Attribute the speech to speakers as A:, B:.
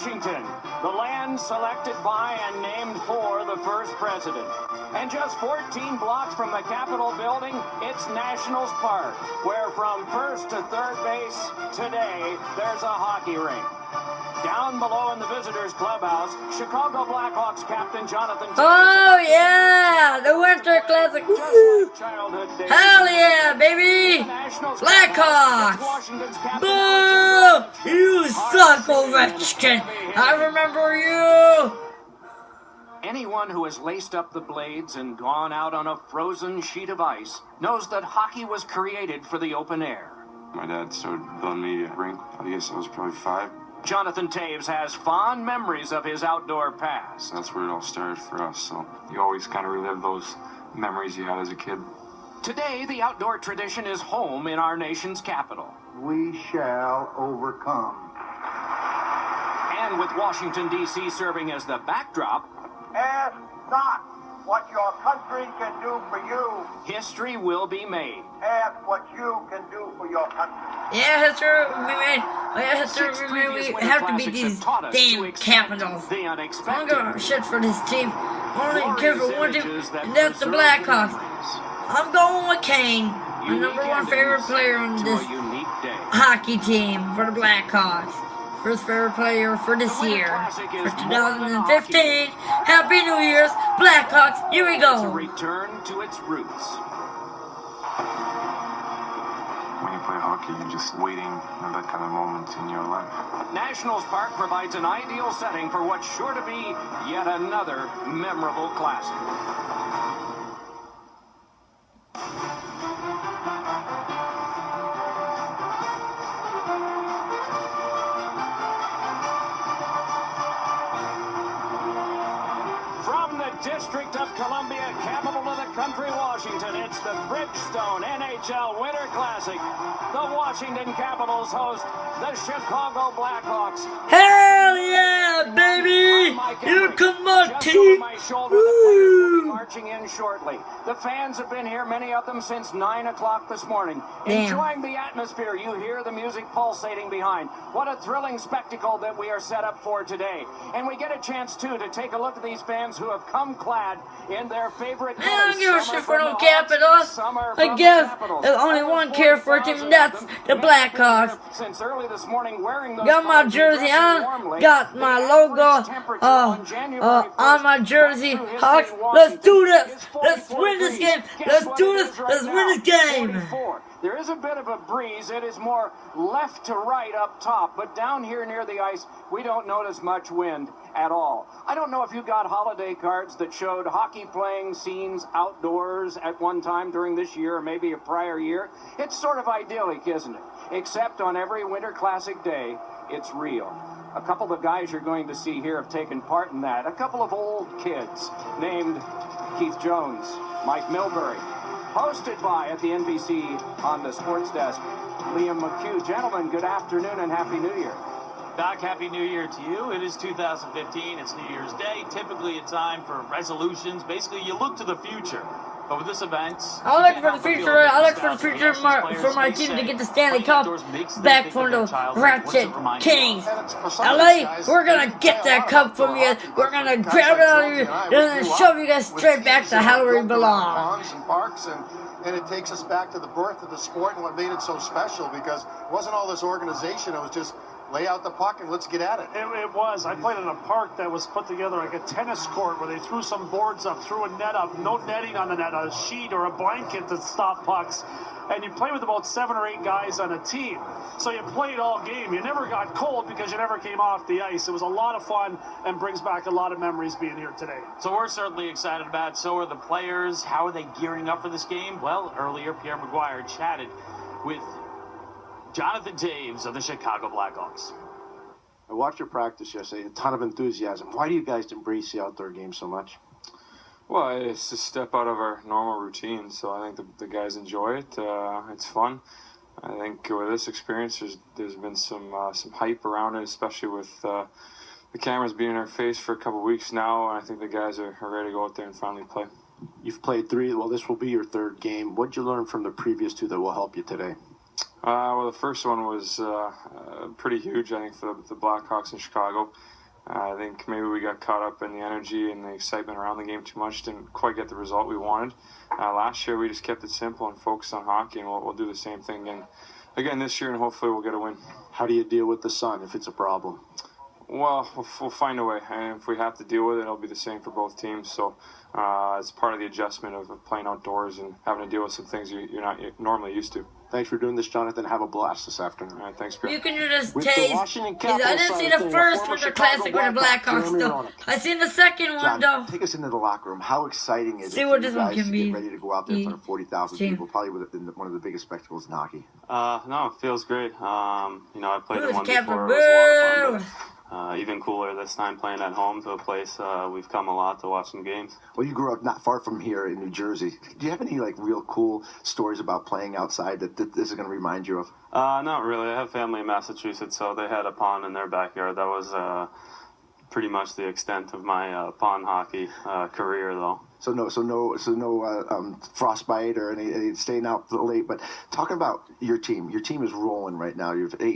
A: Washington, the land selected by and named for the first president. And just 14 blocks from the Capitol building, it's Nationals Park, where from first to third base today, there's a hockey rink. Down below in the visitors' clubhouse, Chicago Blackhawks captain Jonathan Taves.
B: Oh yeah, the Winter Classic. Woo! Hell yeah, baby! Blackhawks! Boo! You suck, Ovechkin! I remember you!
A: Anyone who has laced up the blades and gone out on a frozen sheet of ice knows that hockey was created for the open air.
C: My dad started building me a rink. I guess I was probably 5.
A: Jonathan Taves has fond memories of his outdoor past.
C: That's where it all started for us, so you always kind of relive those memories you had as a kid.
A: Today, the outdoor tradition is home in our nation's capital.
D: We shall overcome.
A: And with Washington, D.C. serving as the backdrop,
D: Ask not what your country can do for you.
A: History will be made.
D: Ask what you can do for your country.
B: Yeah, history will be made. We have to beat these damn Capitals. I'm gonna shit for this team. Only care for one team, and that's the Blackhawks. I'm going with Kane, my number one favorite player on this hockey team for the Blackhawks. First favorite player for this year, for 2015. Happy New Year's, Blackhawks. Here we go.
A: Return to its roots.
C: When you play hockey, you're just waiting for that kind of moment in your life.
A: Nationals Park provides an ideal setting for what's sure to be yet another memorable classic. District of Columbia, capital of the country, Washington. It's the Bridgestone NHL Winter Classic. The Washington Capitals host the Chicago Blackhawks.
B: Hell yeah, baby! Here come my team! Woo!
A: Marching in shortly. The fans have been here, many of them, since 9 o'clock this morning.
B: Damn.
A: Enjoying the atmosphere. You hear the music pulsating behind. What a thrilling spectacle that we are set up for today. And we get a chance, too, to take a look at these fans who have come clad in their favorite colors.
B: I don't give a shit for no Capitals. I guess there's only one care for a team, and that's the Blackhawks.
A: Since early this morning, wearing those
B: got my jersey on, got my logo on my jersey. Hawks, let's do this. Let's win this game. Let's do this. Let's win this game.
A: There is a bit of a breeze. It is more left to right up top, but down here near the ice, we don't notice much wind at all. I don't know if you got holiday cards that showed hockey playing scenes outdoors at one time during this year or maybe a prior year. It's sort of idyllic, isn't it? Except on every Winter Classic day, it's real. A couple of guys you're going to see here have taken part in that. A couple of old kids named Keith Jones, Mike Milbury. Hosted by, at the NBC on the sports desk, Liam McHugh. Gentlemen, good afternoon and Happy New Year.
E: Doc, Happy New Year to you. It is 2015. It's New Year's Day. Typically a time for resolutions. Basically, you look to the future. But with this event,
B: I look for the future. I look for the future for my team to get the Stanley Cup back from the Ratchet Kings. LA, we're gonna get that cup from you. We're gonna grab it out of you and then shove you guys straight back to how we belong.
F: And it takes us back to the birth of the sport and what made it so special, because it wasn't all this organization. It was just lay out the puck and let's get at it.
G: It was. I played in a park that was put together like a tennis court where they threw some boards up, threw a net up, no netting on the net, a sheet or a blanket to stop pucks. And you play with about 7 or 8 guys on a team. So you played all game. You never got cold because you never came off the ice. It was a lot of fun and brings back a lot of memories being here today.
E: So we're certainly excited about it. So are the players. How are they gearing up for this game? Well, earlier Pierre McGuire chatted with Jonathan Taves of the Chicago Blackhawks.
H: I watched your practice yesterday, a ton of enthusiasm. Why do you guys embrace the outdoor game so much?
C: Well, it's a step out of our normal routine, so I think the guys enjoy it. It's fun. I think with this experience, there's been some hype around it, especially with the cameras being in our face for a couple of weeks now, and I think the guys are ready to go out there and finally play.
H: You've played 3, well, this will be your 3rd game. What did you learn from the previous 2 that will help you today?
C: Well, the first one was pretty huge, I think, for the Blackhawks in Chicago. I think maybe we got caught up in the energy and the excitement around the game too much, didn't quite get the result we wanted. Last year, we just kept it simple and focused on hockey, and we'll do the same thing again this year, and hopefully we'll get a win.
H: How do you deal with the sun if it's a problem?
C: Well, we'll find a way, and if we have to deal with it, it'll be the same for both teams. So it's part of the adjustment of playing outdoors and having to deal with some things you're not normally used to.
H: Thanks for doing this, Jonathan. Have a blast this afternoon.
C: All right, thanks, Greg.
B: You can just
H: With the
B: taste.
H: Washington
B: I
H: Capitals
B: didn't see
H: side
B: the
H: of
B: first
H: things,
B: Winter
H: former
B: Classic
H: Chicago
B: with the
H: Blackhawks,
B: Blackhawks,
H: Jeremy
B: though.
H: Roenick.
B: I seen the second one,
H: John,
B: though.
H: take us into the locker room. How exciting is
B: See
H: it
B: what
H: for
B: this
H: you
B: one
H: guys
B: can
H: to
B: be.
H: get ready to go out there in front of 40,000
B: Team.
H: people, probably one of the biggest spectacles in hockey?
I: No, it feels great. I played in
B: Who's
I: one
B: Captain
I: before. It was a lot of
B: Boo?
I: fun. But, even cooler this time playing at home to a place we've come a lot to watch some games.
H: Well, you grew up not far from here in New Jersey. Do you have any real cool stories about playing outside that this is going to remind you of?
I: Not really. I have family in Massachusetts, so they had a pond in their backyard. That was pretty much the extent of my pond hockey career, though.
H: So no frostbite or any staying out late. But talking about your team is rolling right now. You've